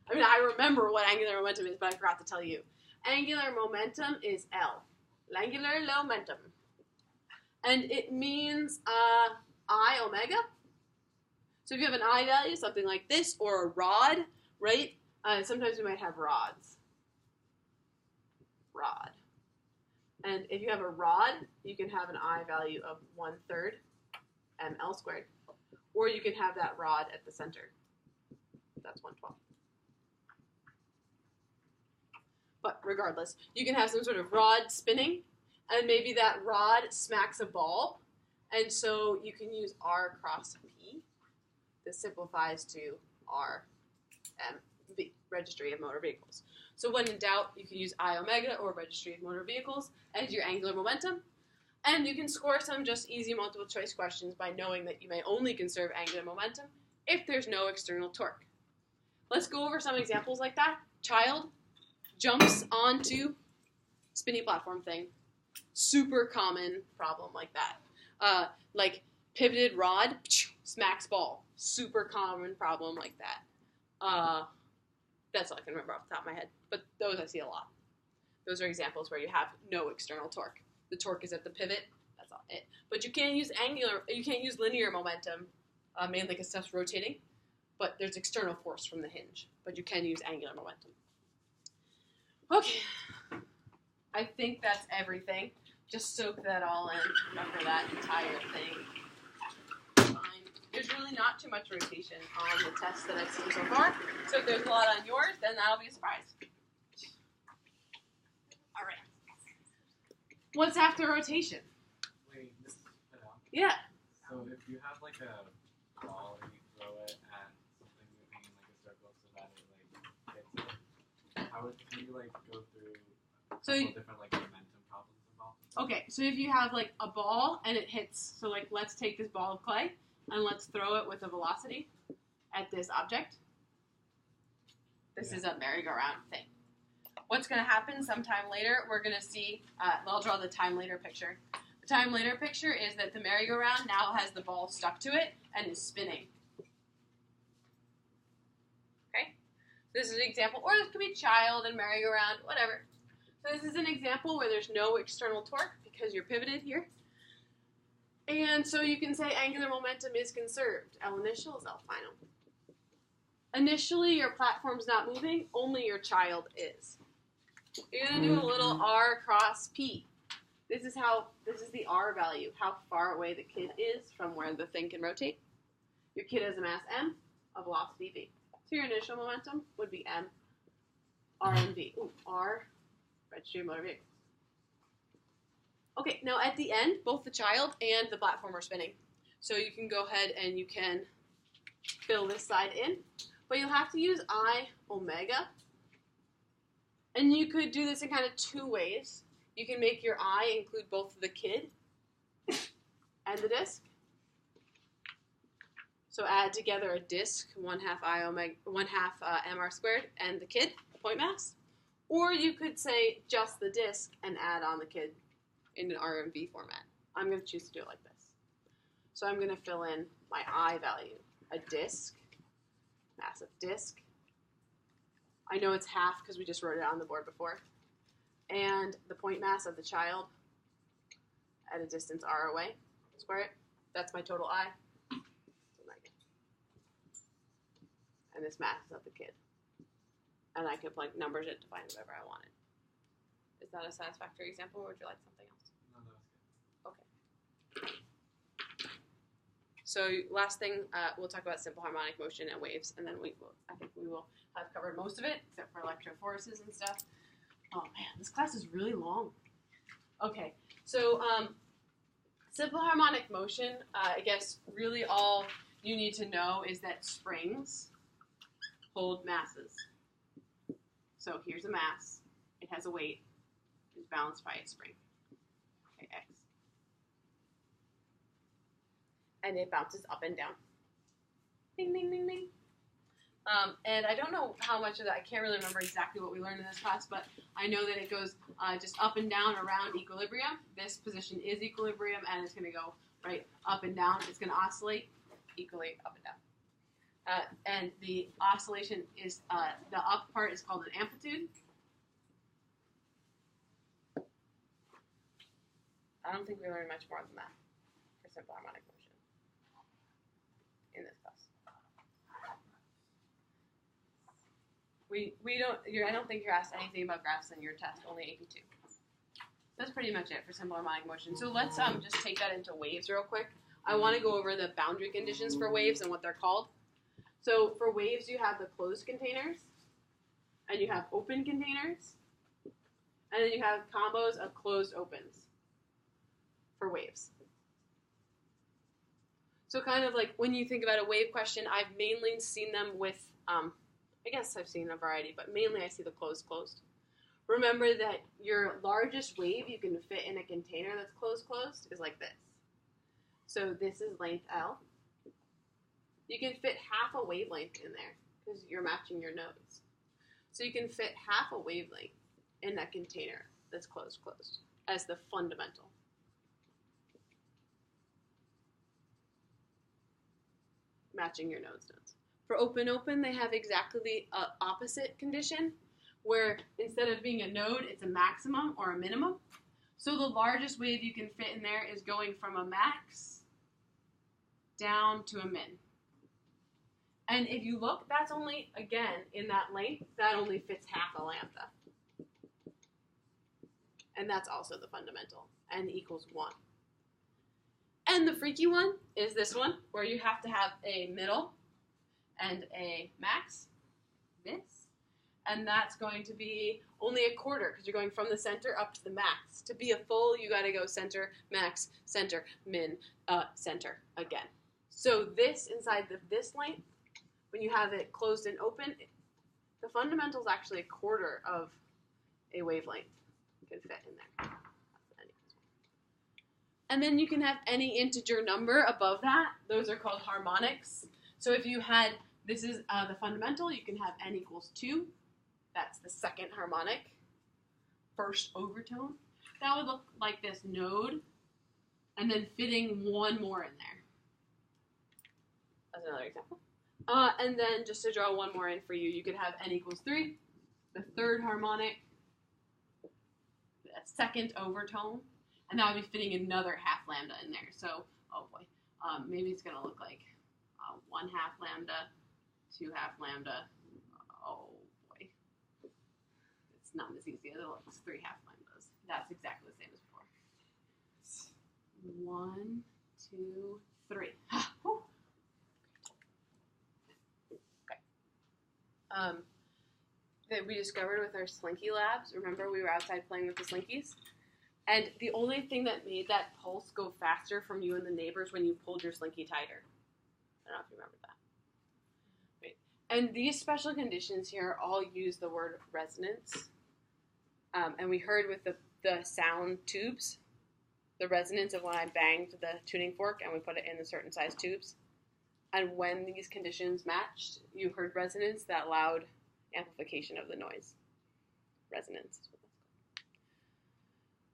I mean, I remember what angular momentum is, but I forgot to tell you. Angular momentum is L. Angular momentum. And it means I omega. So if you have an I value, something like this, or a rod, right? Sometimes we might have rods. Rod. And if you have a rod, you can have an I value of 1/3 ml squared. Or you can have that rod at the center. That's 1/12. But regardless, you can have some sort of rod spinning, and maybe that rod smacks a ball, and so you can use R cross P. This simplifies to RMV, Registry of Motor Vehicles. So when in doubt, you can use I omega or Registry of Motor Vehicles as your angular momentum, and you can score some just easy multiple choice questions by knowing that you may only conserve angular momentum if there's no external torque. Let's go over some examples like that. Child jumps onto spinny platform thing. Super common problem like that. Like pivoted rod, smacks ball. Super common problem like that. That's all I can remember off the top of my head. But those I see a lot. Those are examples where you have no external torque. The torque is at the pivot. That's all it. But you can't use linear momentum, mainly because stuff's rotating. But there's external force from the hinge. But you can use angular momentum. Okay, I think that's everything. Just soak that all in. Remember that entire thing. Fine. There's really not too much rotation on the tests that I've seen so far. So if there's a lot on yours, then that'll be a surprise. What's after rotation? Wait, this is put out. Yeah. So if you have like a ball and you throw it at something moving in like a circle so that it like hits it, how would can you like go through a So couple different like momentum problems involved? Okay, so if you have like a ball and it hits, so like let's take this ball of clay and let's throw it with a velocity at this object. This is a merry-go-round thing. What's going to happen sometime later, we're going to see, I'll draw the time later picture. The time later picture is that the merry-go-round now has the ball stuck to it and is spinning. Okay? This is an example, or this could be child and merry-go-round, whatever. So this is an example where there's no external torque because you're pivoted here. And so you can say angular momentum is conserved. L initial is L final. Initially, your platform's not moving, only your child is. You're going to do a little R cross P. This is the R value, how far away the kid is from where the thing can rotate. Your kid has a mass M, a velocity V. So your initial momentum would be M, R, and V. Ooh, R, registry of motor vehicles. Okay, now at the end, both the child and the platform are spinning. So you can go ahead and you can fill this side in. But you'll have to use I omega. And you could do this in kind of two ways. You can make your I include both the kid and the disk. So add together a disk, 1/2 I omega, 1/2 mr squared, and the kid, point mass. Or you could say just the disk and add on the kid in an RMV format. I'm going to choose to do it like this. So I'm going to fill in my I value, a disk, mass of disk. I know it's half because we just wrote it on the board before. And the point mass of the child at a distance r away, square it. That's my total I. And this mass is of the kid. And I can plug numbers in to find whatever I wanted. Is that a satisfactory example, or would you like something else? No, that was good. Okay. So last thing, we'll talk about simple harmonic motion and waves, and then I think we will have covered most of it, except for electrophorese and stuff. Oh man, this class is really long. Okay, so simple harmonic motion, I guess really all you need to know is that springs hold masses. So here's a mass, it has a weight, it's balanced by a spring, okay, X. And it bounces up and down. Ding, ding, ding, ding. And I don't know how much of that, I can't really remember exactly what we learned in this class, but I know that it goes just up and down around equilibrium. This position is equilibrium, and it's going to go right up and down. It's going to oscillate equally up and down. And the oscillation is, the up part is called an amplitude. I don't think we learned much more than that for simple harmonic motion in this class. I don't think you're asked anything about graphs in your test, only AP2. That's pretty much it for simple harmonic motion. So let's just take that into waves real quick. I want to go over the boundary conditions for waves and what they're called. So for waves, you have the closed containers, and you have open containers, and then you have combos of closed opens for waves. So kind of like when you think about a wave question, I've mainly seen them with, I guess I've seen a variety, but mainly I see the closed. Remember that your largest wave you can fit in a container that's closed is like this. So this is length L. You can fit half a wavelength in there because you're matching your nodes. So you can fit half a wavelength in that container that's closed as the fundamental. Matching your nodes. For open, they have exactly the opposite condition, where instead of being a node, it's a maximum or a minimum. So the largest wave you can fit in there is going from a max down to a min. And if you look, that's only, again, in that length, that only fits half a lambda. And that's also the fundamental, n equals 1. And the freaky one is this one, where you have to have a middle and a max, this, and that's going to be only a quarter because you're going from the center up to the max. To be a full, you got to go center, max, center, min, center again. So this inside this length, when you have it closed and open, the fundamental is actually a quarter of a wavelength. Can fit in there. And then you can have any integer number above that. Those are called harmonics. So if you had, this is the fundamental, you can have n equals 2. That's the second harmonic, first overtone. That would look like this node, and then fitting one more in there. That's another example. And then just to draw one more in for you, you could have n equals 3, the third harmonic, the second overtone, and that would be fitting another half lambda in there. So, oh boy, maybe it's going to look like 1 half lambda, 2 half lambda. Oh boy, it's not as easy as it looks. 3 half lambdas. That's exactly the same as before. 1, 2, 3. Okay. That we discovered with our Slinky labs. Remember, we were outside playing with the Slinkies? And the only thing that made that pulse go faster from you and the neighbors when you pulled your Slinky tighter. I don't know if you remember that. Right. And these special conditions here all use the word resonance. And we heard with the sound tubes, the resonance of when I banged the tuning fork and we put it in the certain size tubes. And when these conditions matched, you heard resonance, that loud amplification of the noise. Resonance.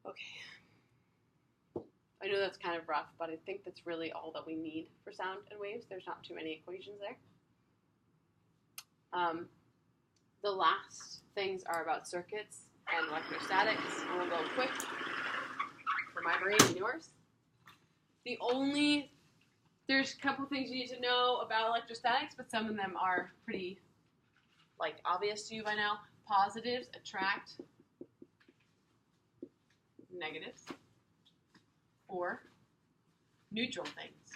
Okay. I know that's kind of rough, but I think that's really all that we need for sound and waves. There's not too many equations there. The last things are about circuits and electrostatics, and we'll go quick for my brain and yours. There's a couple things you need to know about electrostatics, but some of them are pretty, obvious to you by now. Positives attract negatives, or neutral things.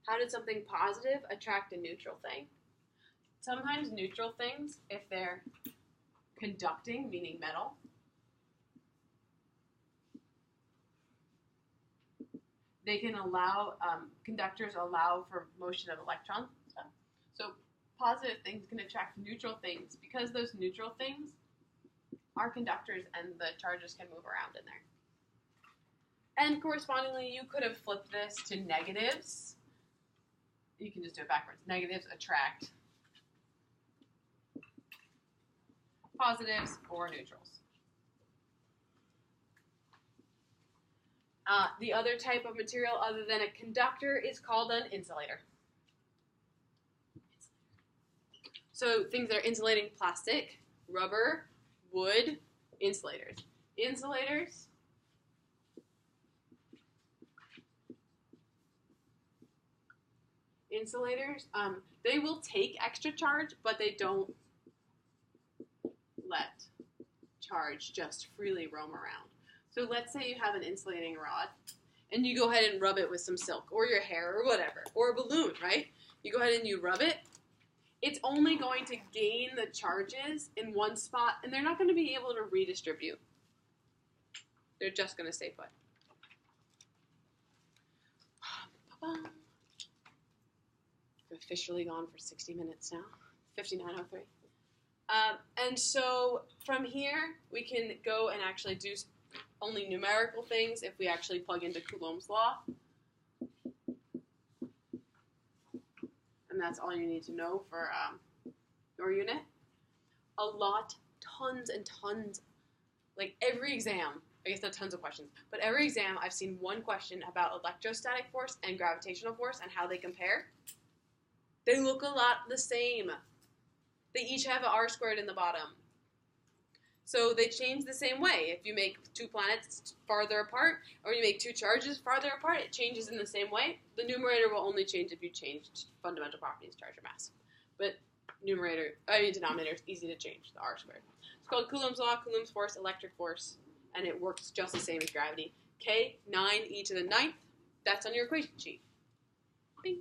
How did something positive attract a neutral thing? Sometimes neutral things, if they're conducting, meaning metal, they can allow, conductors allow for motion of electrons and stuff. So positive things can attract neutral things because those neutral things are conductors and the charges can move around in there. And correspondingly, you could have flipped this to negatives. You can just do it backwards. Negatives attract positives or neutrals. The other type of material other than a conductor is called an insulator. So things that are insulating: plastic, rubber, wood, insulators. Insulators they will take extra charge, but they don't let charge just freely roam around. So let's say you have an insulating rod, and you go ahead and rub it with some silk, or your hair, or whatever, or a balloon, right? You go ahead and you rub it. It's only going to gain the charges in one spot, and they're not going to be able to redistribute. They're just going to stay put. I've officially gone for 60 minutes now, 59:03. And so from here, we can go and actually do only numerical things if we actually plug into Coulomb's law. And that's all you need to know for your unit. Tons and tons, every exam, I guess not tons of questions, but every exam I've seen one question about electrostatic force and gravitational force and how they compare. They look a lot the same. They each have an r squared in the bottom. So they change the same way. If you make two planets farther apart, or you make two charges farther apart, it changes in the same way. The numerator will only change if you changed fundamental properties, charge or mass. But denominator is easy to change, the r squared. It's called Coulomb's law, Coulomb's force, electric force, and it works just the same as gravity. K, 9 e to the 9th, that's on your equation sheet. Bing.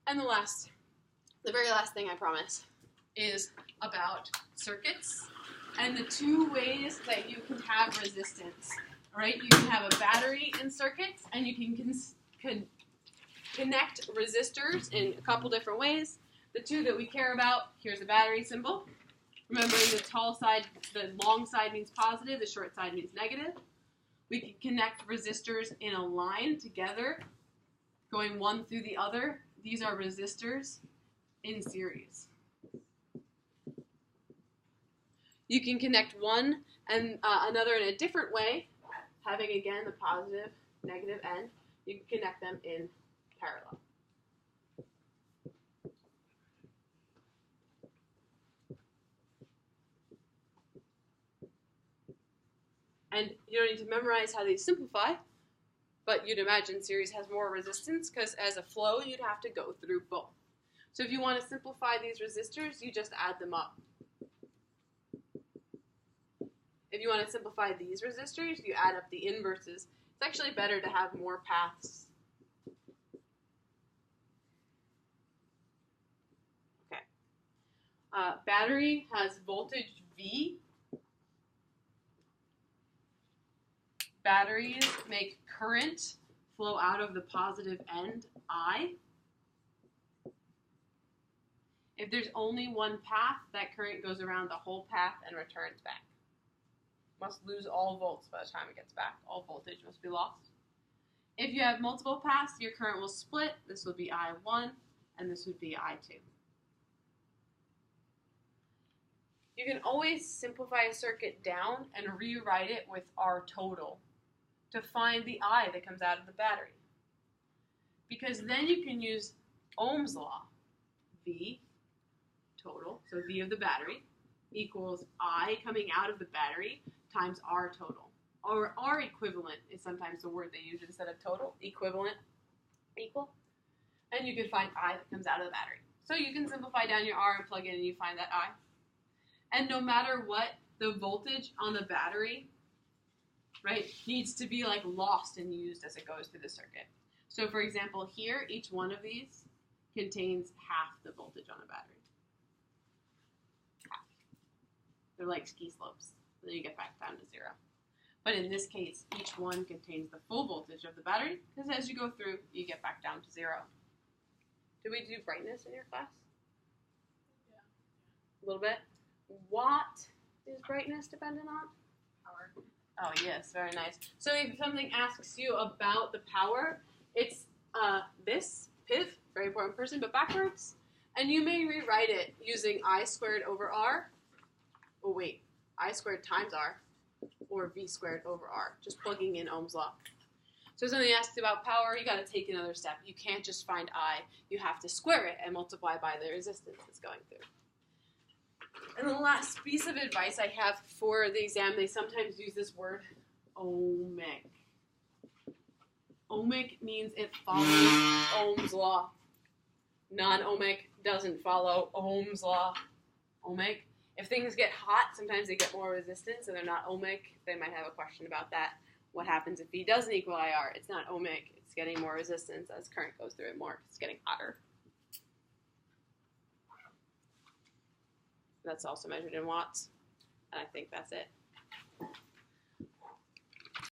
And the very last thing I promise, is about circuits and the two ways that you can have resistance. All right, you can have a battery in circuits, and you can connect resistors in a couple different ways. The two that we care about, here's the battery symbol. Remembering the long side means positive, the short side means negative. We can connect resistors in a line together, going one through the other. These are resistors in series. You can connect one and another in a different way, having again the positive, negative end. You can connect them in parallel. And you don't need to memorize how these simplify, but you'd imagine series has more resistance because as a flow, you'd have to go through both. So if you want to simplify these resistors, you just add them up. If you want to simplify these resistors, you add up the inverses. It's actually better to have more paths. Okay. Battery has voltage V. Batteries make current flow out of the positive end, I. If there's only one path, that current goes around the whole path and returns back. Must lose all volts by the time it gets back. All voltage must be lost. If you have multiple paths, your current will split. This will be I1, and this would be I2. You can always simplify a circuit down and rewrite it with R total to find the I that comes out of the battery. Because then you can use Ohm's law, V total, so V of the battery, equals I coming out of the battery times R total. Or R equivalent is sometimes the word they use instead of total. Equivalent, equal. And you can find I that comes out of the battery. So you can simplify down your R and plug in and you find that I. And no matter what, the voltage on the battery, right, needs to be like lost and used as it goes through the circuit. So for example, here, each one of these contains half the voltage on a battery. Half. They're like ski slopes. Then you get back down to zero. But in this case, each one contains the full voltage of the battery, because as you go through, you get back down to zero. Did we do brightness in your class? Yeah. A little bit. What is brightness dependent on? Power. Oh, yes, very nice. So if something asks you about the power, it's this, PIV, very important person, but backwards. And you may rewrite it using I squared over R. Oh, wait. I squared times R, or V squared over R, just plugging in Ohm's law. So if something asks about power, you got to take another step. You can't just find I. You have to square it and multiply by the resistance it's going through. And the last piece of advice I have for the exam, they sometimes use this word, ohmic. Ohmic means it follows Ohm's law. Non-ohmic doesn't follow Ohm's law. Ohmic. If things get hot, sometimes they get more resistance and they're not ohmic. They might have a question about that. What happens if V doesn't equal IR? It's not ohmic. It's getting more resistance as current goes through it more. It's getting hotter. That's also measured in watts. And I think that's it.